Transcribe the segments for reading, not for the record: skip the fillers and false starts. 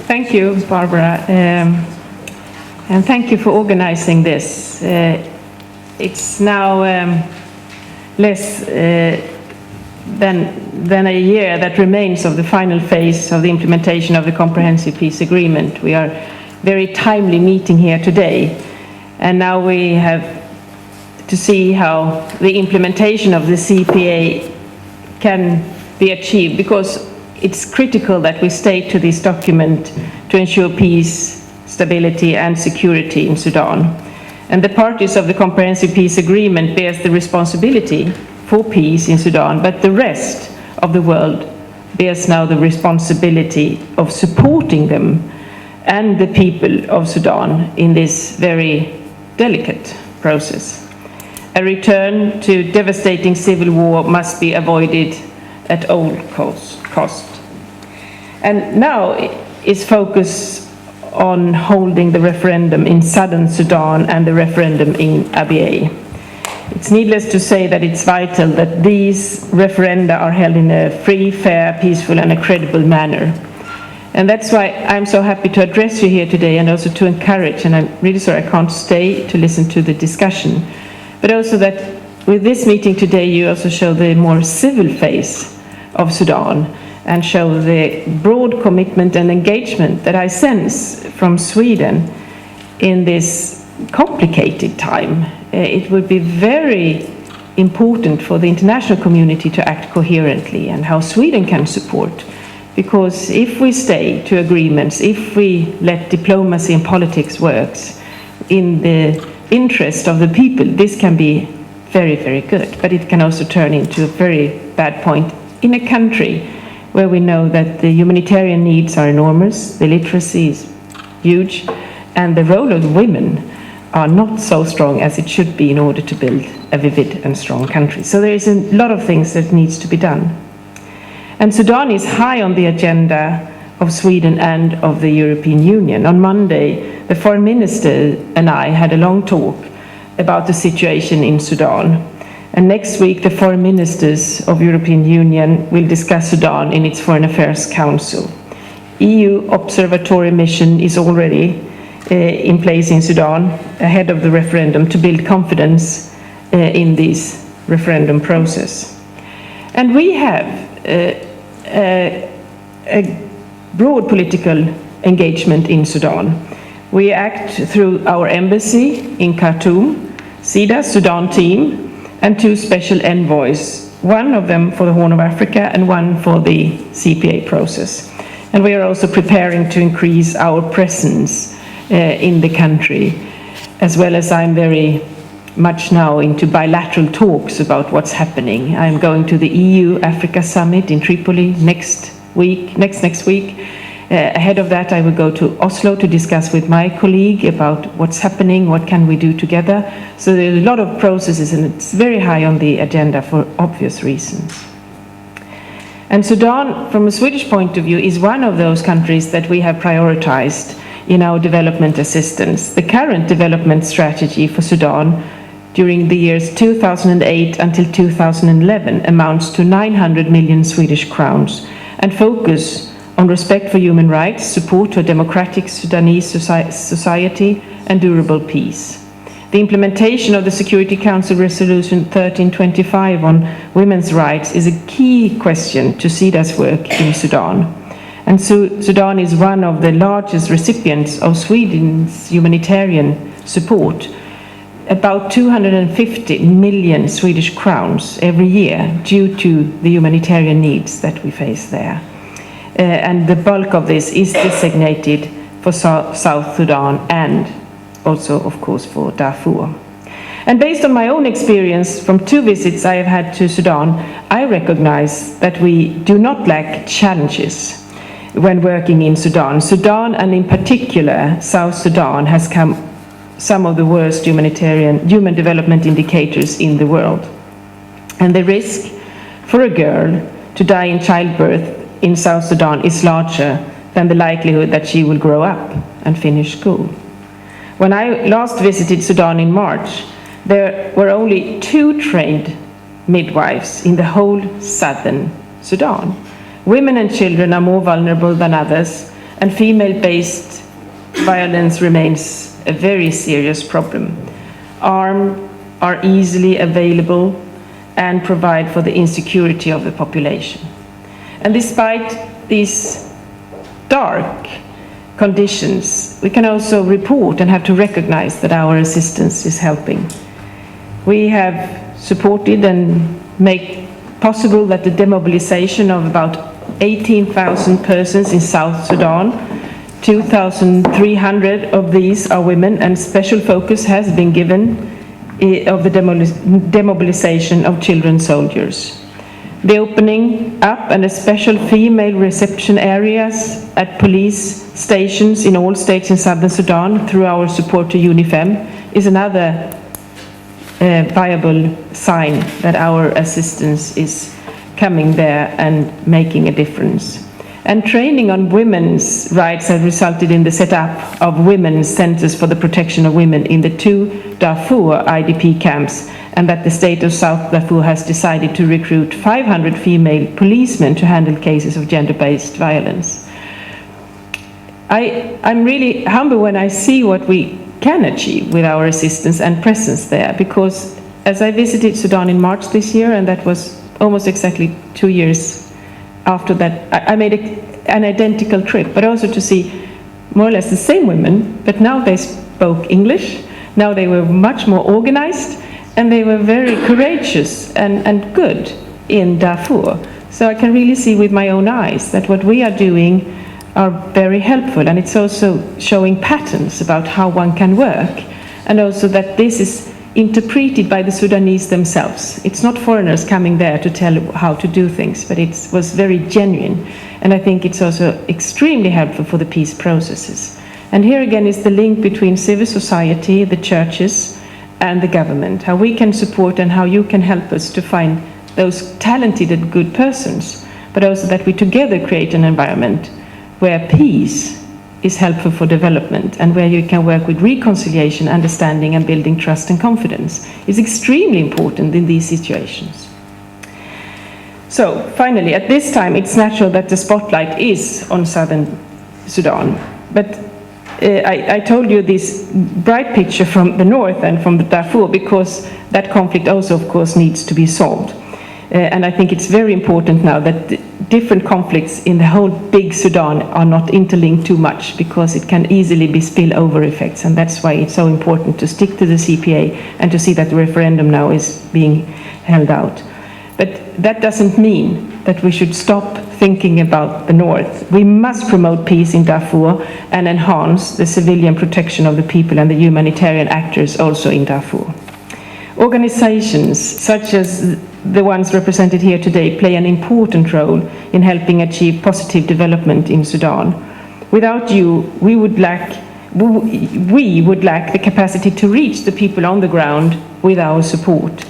Thank you, Barbara, and thank you for organizing this. It's now less than a year that remains of the final phase of the implementation of the Comprehensive Peace Agreement. We are very timely meeting here today, and now we have to see how the implementation of the CPA can be achieved, because it's critical that we stay to this document to ensure peace, stability and security in Sudan. And the parties of the Comprehensive Peace Agreement bears the responsibility for peace in Sudan, but the rest of the world bears now the responsibility of supporting them and the people of Sudan in this very delicate process. A return to devastating civil war must be avoided at all cost. And now is focus on holding the referendum in southern Sudan and the referendum in Abyei. It's needless to say that it's vital that these referenda are held in a free, fair, peaceful and a credible manner. And that's why I'm so happy to address you here today, and also to encourage, and I'm really sorry I can't stay to listen to the discussion, but also that with this meeting today you also show the more civil face of Sudan and show the broad commitment and engagement that I sense from Sweden in this complicated time. It would be very important for the international community to act coherently, and how Sweden can support. Because if we stay to agreements, if we let diplomacy and politics work in the interest of the people, this can be very, very good. But it can also turn into a very bad point in a country where we know that the humanitarian needs are enormous, the literacy is huge, and the role of women are not so strong as it should be in order to build a vivid and strong country. So there is a lot of things that needs to be done. And Sudan is high on the agenda of Sweden and of the European Union. On Monday, the foreign minister and I had a long talk about the situation in Sudan. And next week, the foreign ministers of European Union will discuss Sudan in its Foreign Affairs Council. EU observatory mission is already in place in Sudan ahead of the referendum to build confidence in this referendum process. And we have a broad political engagement in Sudan. We act through our embassy in Khartoum, SIDA, Sudan team, and 2 special envoys, one of them for the Horn of Africa and one for the CPA process. And we are also preparing to increase our presence in the country, as well as I'm very much now into bilateral talks about what's happening. I'm going to the EU-Africa Summit in Tripoli next week. Ahead of that, I will go to Oslo to discuss with my colleague about what's happening, what can we do together. So there are a lot of processes, and it's very high on the agenda for obvious reasons. And Sudan, from a Swedish point of view, is one of those countries that we have prioritized in our development assistance. The current development strategy for Sudan during the years 2008 until 2011 amounts to 900 million Swedish crowns and focus on respect for human rights, support to a democratic Sudanese society, and durable peace. The implementation of the Security Council Resolution 1325 on women's rights is a key question to SIDA's work in Sudan. And so Sudan is one of the largest recipients of Sweden's humanitarian support, about 250 million Swedish crowns every year due to the humanitarian needs that we face there. And the bulk of this is designated for South Sudan and also, of course, for Darfur. And based on my own experience from 2 visits I have had to Sudan, I recognize that we do not lack challenges when working in Sudan. Sudan, and in particular South Sudan, has come some of the worst human development indicators in the world. And the risk for a girl to die in childbirth in South Sudan is larger than the likelihood that she will grow up and finish school. When I last visited Sudan in March, there were only 2 trained midwives in the whole southern Sudan. Women and children are more vulnerable than others, and female-based violence remains a very serious problem. Arms are easily available and provide for the insecurity of the population. And despite these dark conditions, we can also report and have to recognize that our assistance is helping. We have supported and made possible that the demobilization of about 18,000 persons in South Sudan, 2,300 of these are women, and special focus has been given of the demobilization of children soldiers. The opening up and a special female reception areas at police stations in all states in southern Sudan through our support to UNIFEM is another viable sign that our assistance is coming there and making a difference. And training on women's rights has resulted in the setup of women's centers for the protection of women in the 2 Darfur IDP camps, and that the state of South Darfur has decided to recruit 500 female policemen to handle cases of gender-based violence. I'm really humble when I see what we can achieve with our assistance and presence there, because as I visited Sudan in March this year, and that was almost exactly 2 years after that, I made an identical trip, but also to see more or less the same women, but now they spoke English, now they were much more organized, and they were very courageous and good in Darfur. So I can really see with my own eyes that what we are doing are very helpful, and it's also showing patterns about how one can work, and also that this is interpreted by the Sudanese themselves. It's not foreigners coming there to tell how to do things, but it was very genuine. And I think it's also extremely helpful for the peace processes. And here again is the link between civil society, the churches, and the government, how we can support and how you can help us to find those talented and good persons, but also that we together create an environment where peace is helpful for development, and where you can work with reconciliation, understanding, and building trust and confidence is extremely important in these situations. So finally, at this time, it's natural that the spotlight is on southern Sudan. But I told you this bright picture from the north and from the Darfur, because that conflict also, of course, needs to be solved. And I think it's very important now that different conflicts in the whole big Sudan are not interlinked too much, because it can easily be spillover effects, and that's why it's so important to stick to the CPA and to see that the referendum now is being held out. But that doesn't mean that we should stop thinking about the north. We must promote peace in Darfur and enhance the civilian protection of the people and the humanitarian actors also in Darfur. Organizations such as the ones represented here today play an important role in helping achieve positive development in Sudan. Without you, we would lack the capacity to reach the people on the ground with our support.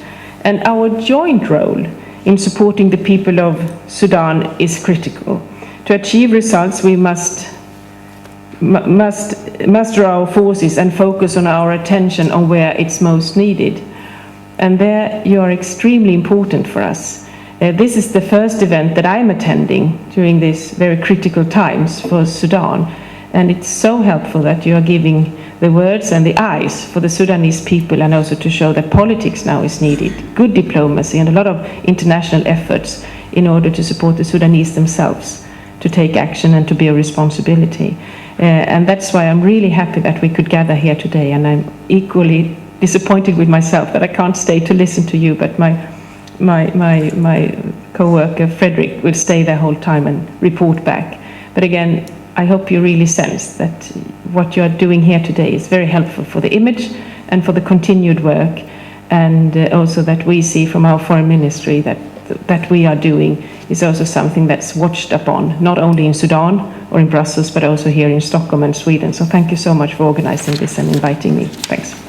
And our joint role in supporting the people of Sudan is critical. To achieve results, we must muster our forces and focus on our attention on where it's most needed. And there you are extremely important for us. This is the first event that I'm attending during these very critical times for Sudan. And it's so helpful that you are giving the words and the eyes for the Sudanese people, and also to show that politics now is needed, good diplomacy and a lot of international efforts in order to support the Sudanese themselves to take action and to be a responsibility. And that's why I'm really happy that we could gather here today, and I'm equally disappointed with myself that I can't stay to listen to you, but my co-worker Frederick will stay the whole time and report back. But again, I hope you really sense that what you are doing here today is very helpful for the image and for the continued work, and also that we see from our foreign ministry that we are doing is also something that's watched upon, not only in Sudan or in Brussels, but also here in Stockholm and Sweden. So thank you so much for organizing this and inviting me. Thanks.